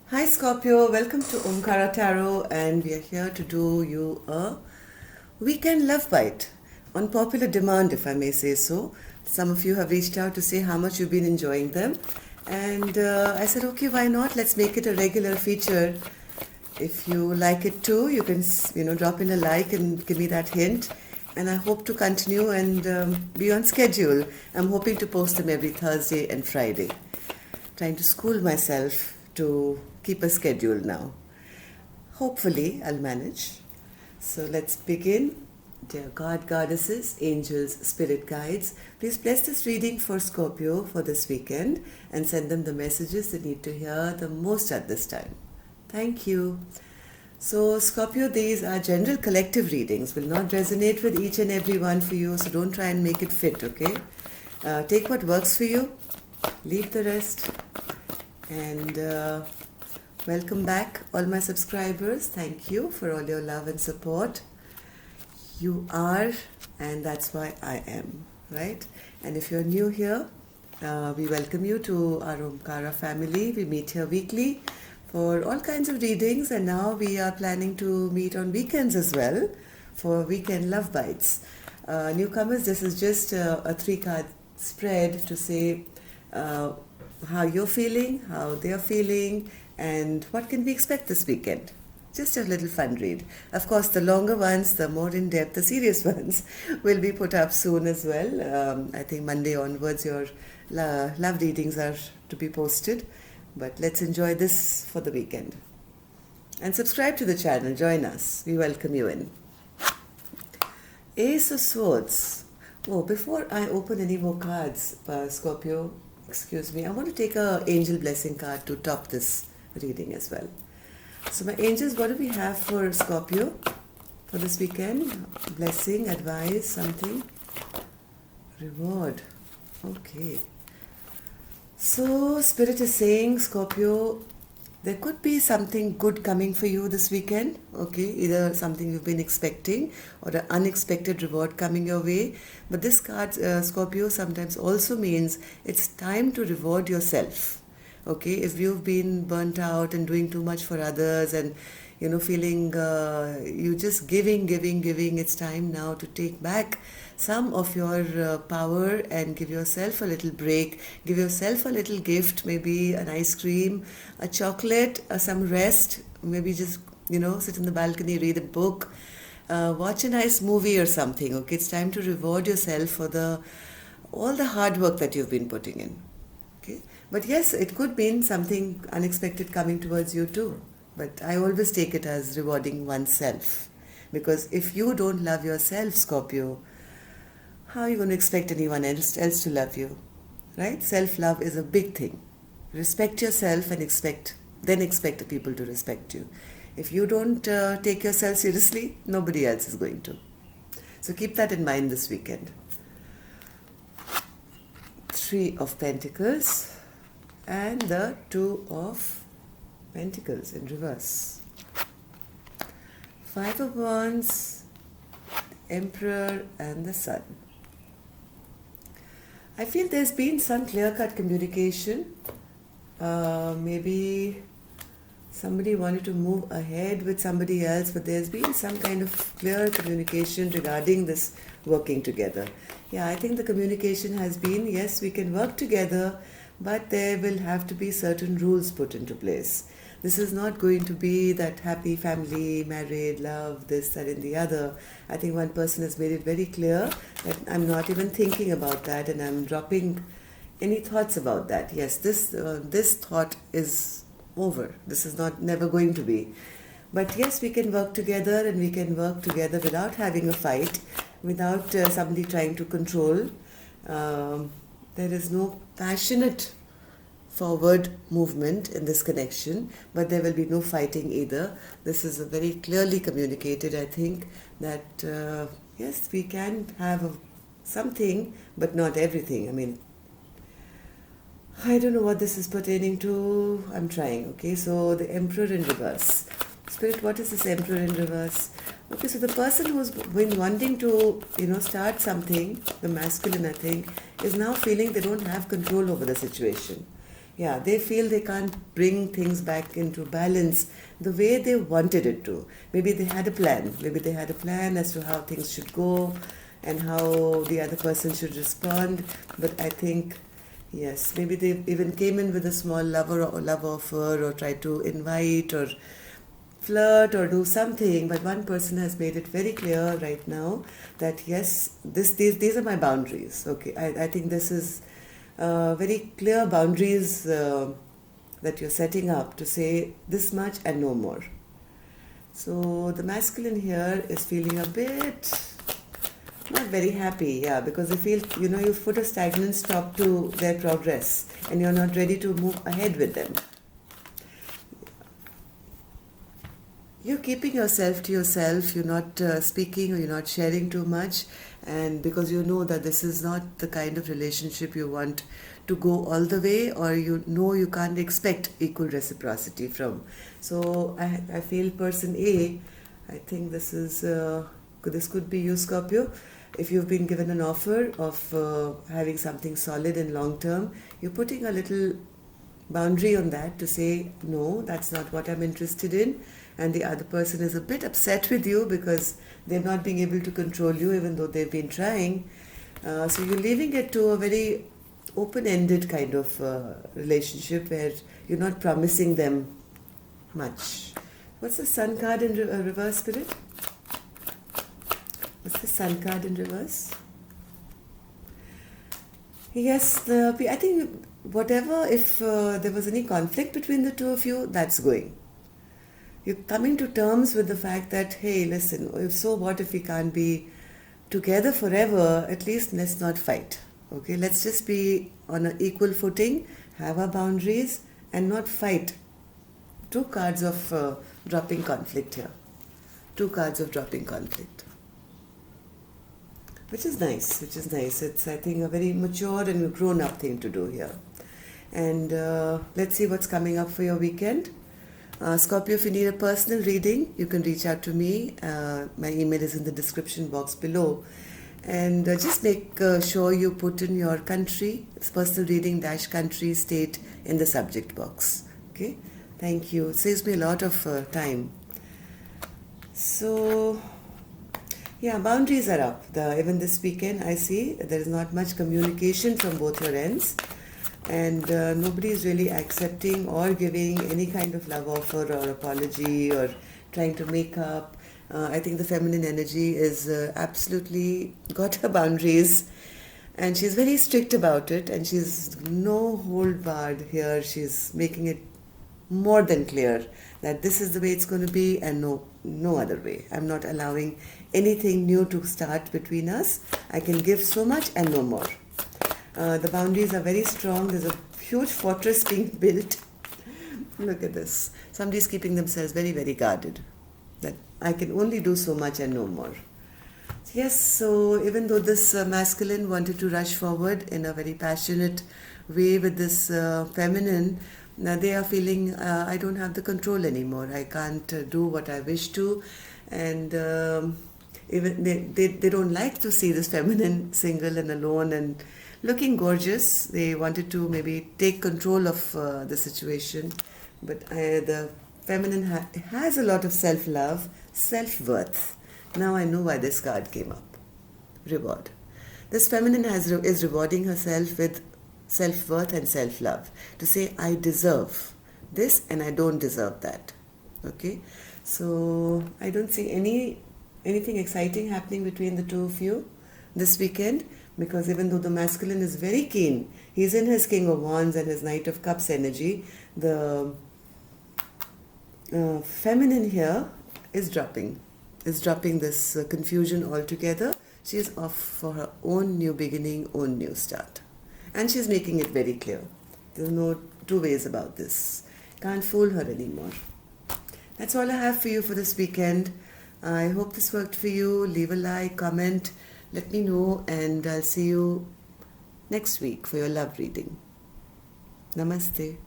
Hi Scorpio, welcome to Omkara Tarot, and we are here to do you a weekend love bite on popular demand, if I may say so. Some of you have reached out to say how much you've been enjoying them, and I said, okay, why not? Let's make it a regular feature. If you like it too, you can drop in a like and give me that hint. And I hope to continue and be on schedule. I'm hoping to post them every Thursday and Friday. Trying to school myself to keep a schedule now. Hopefully, I'll manage. So let's begin. Dear God, goddesses, angels, spirit guides, please bless this reading for Scorpio for this weekend and send them the messages they need to hear the most at this time. Thank you. So, Scorpio, these are general collective readings, will not resonate with each and every one for you, so don't try and make it fit, okay? Take what works for you, leave the rest, and welcome back, all my subscribers. Thank you for all your love and support. You are, and that's why I am, right? And if you're new here, we welcome you to our Omkara family. We meet here weekly for all kinds of readings, and now we are planning to meet on weekends as well for weekend love bites. Newcomers, this is just a 3-card spread to say how you're feeling, how they're feeling, and what can we expect this weekend. Just a little fun read. Of course, the longer ones, the more in-depth, the serious ones will be put up soon as well. I think Monday onwards your love readings are to be posted. But let's enjoy this for the weekend. And subscribe to the channel, join us. We welcome you in. Ace of Swords. Oh, before I open any more cards, Scorpio, excuse me, I want to take a angel blessing card to top this reading as well. So my angels, what do we have for Scorpio for this weekend? Blessing, advice, something. Reward. Okay. So Spirit is saying, Scorpio, there could be something good coming for you this weekend. Okay, either something you've been expecting or an unexpected reward coming your way. But this card, Scorpio, sometimes also means it's time to reward yourself. Okay, if you've been burnt out and doing too much for others and feeling you just giving, it's time now to take back some of your power and give yourself a little break, give yourself a little gift, maybe an ice cream, a chocolate, some rest, maybe just sit in the balcony, read a book, watch a nice movie or something. Okay, it's time to reward yourself for all the hard work that you've been putting in. Okay, but yes, it could mean something unexpected coming towards you too. But I always take it as rewarding oneself. Because if you don't love yourself, Scorpio, how are you going to expect anyone else to love you? Right? Self-love is a big thing. Respect yourself and expect people to respect you. If you don't take yourself seriously, nobody else is going to. So keep that in mind this weekend. 3 of Pentacles and the 2 of Pentacles in reverse. 5 of Wands, Emperor and the Sun. I feel there's been some clear-cut communication. Maybe somebody wanted to move ahead with somebody else, but there's been some kind of clear communication regarding this working together. Yeah, I think the communication has been, yes, we can work together, but there will have to be certain rules put into place. This is not going to be that happy family, married, love, this, that, and the other. I think one person has made it very clear that I'm not even thinking about that and I'm dropping any thoughts about that. Yes, this thought is over. This is never going to be. But yes, we can work together and we can work together without having a fight, without somebody trying to control. There is no passionate forward movement in this connection, but there will be no fighting either. This is a very clearly communicated, I think, that yes, we can have something, but not everything. I mean, I don't know what this is pertaining to. I'm trying, okay? So the Emperor in reverse. Spirit, what is this Emperor in reverse? Okay, so the person who's been wanting to, start something, the masculine, I think, is now feeling they don't have control over the situation. Yeah, they feel they can't bring things back into balance the way they wanted it to. Maybe they had a plan. Maybe they had a plan as to how things should go and how the other person should respond. But I think, yes, maybe they even came in with a small love offer or tried to invite or flirt or do something, but one person has made it very clear right now that yes, these are my boundaries. Okay, I think this is very clear boundaries that you're setting up to say this much and no more. So the masculine here is feeling a bit not very happy, yeah, because they feel, you've put a stagnant stop to their progress and you're not ready to move ahead with them. You're keeping yourself to yourself, you're not speaking or you're not sharing too much, and because you know that this is not the kind of relationship you want to go all the way, or you know you can't expect equal reciprocity from. So I feel person A, I think this could be you, Scorpio. If you've been given an offer of having something solid and long term, you're putting a little boundary on that to say, no, that's not what I'm interested in. And the other person is a bit upset with you because they're not being able to control you even though they've been trying. So you're leaving it to a very open-ended kind of relationship where you're not promising them much. What's the Sun card in reverse, Spirit? What's the Sun card in reverse? Yes, I think whatever, if there was any conflict between the two of you, that's going. You're coming to terms with the fact that, hey, listen, if so what if we can't be together forever, at least let's not fight. Okay, let's just be on an equal footing, have our boundaries and not fight. Two cards of dropping conflict here. Two cards of dropping conflict. Which is nice. It's, I think, a very mature and grown-up thing to do here. And let's see what's coming up for your weekend. Scorpio, if you need a personal reading, you can reach out to me. My email is in the description box below. And just make sure you put in your country, it's personal reading -country state in the subject box. Okay? Thank you. It saves me a lot of time. So, yeah, boundaries are up. Even this weekend, I see there is not much communication from both your ends. And nobody is really accepting or giving any kind of love offer or apology or trying to make up. I think the feminine energy is absolutely got her boundaries and she's very strict about it, and she's no hold barred here. She's making it more than clear that this is the way it's going to be and no other way. I'm not allowing anything new to start between us. I can give so much and no more. The boundaries are very strong. There's a huge fortress being built. Look at this. Somebody's keeping themselves very, very guarded. That I can only do so much and no more. Yes, so even though this masculine wanted to rush forward in a very passionate way with this feminine, now they are feeling I don't have the control anymore. I can't do what I wish to. And even they don't like to see this feminine single and alone and looking gorgeous. They wanted to maybe take control of the situation, but the feminine has a lot of self-love, self-worth. Now I know why this card came up. Reward. This feminine is rewarding herself with self-worth and self-love to say, I deserve this and I don't deserve that. Okay, so I don't see anything exciting happening between the two of you this weekend. Because even though the masculine is very keen, he's in his King of Wands and his Knight of Cups energy, the feminine here is dropping this confusion altogether. She's off for her own new beginning, own new start. And she's making it very clear. There's no two ways about this. Can't fool her anymore. That's all I have for you for this weekend. I hope this worked for you. Leave a like, comment. Let me know, and I'll see you next week for your love reading. Namaste.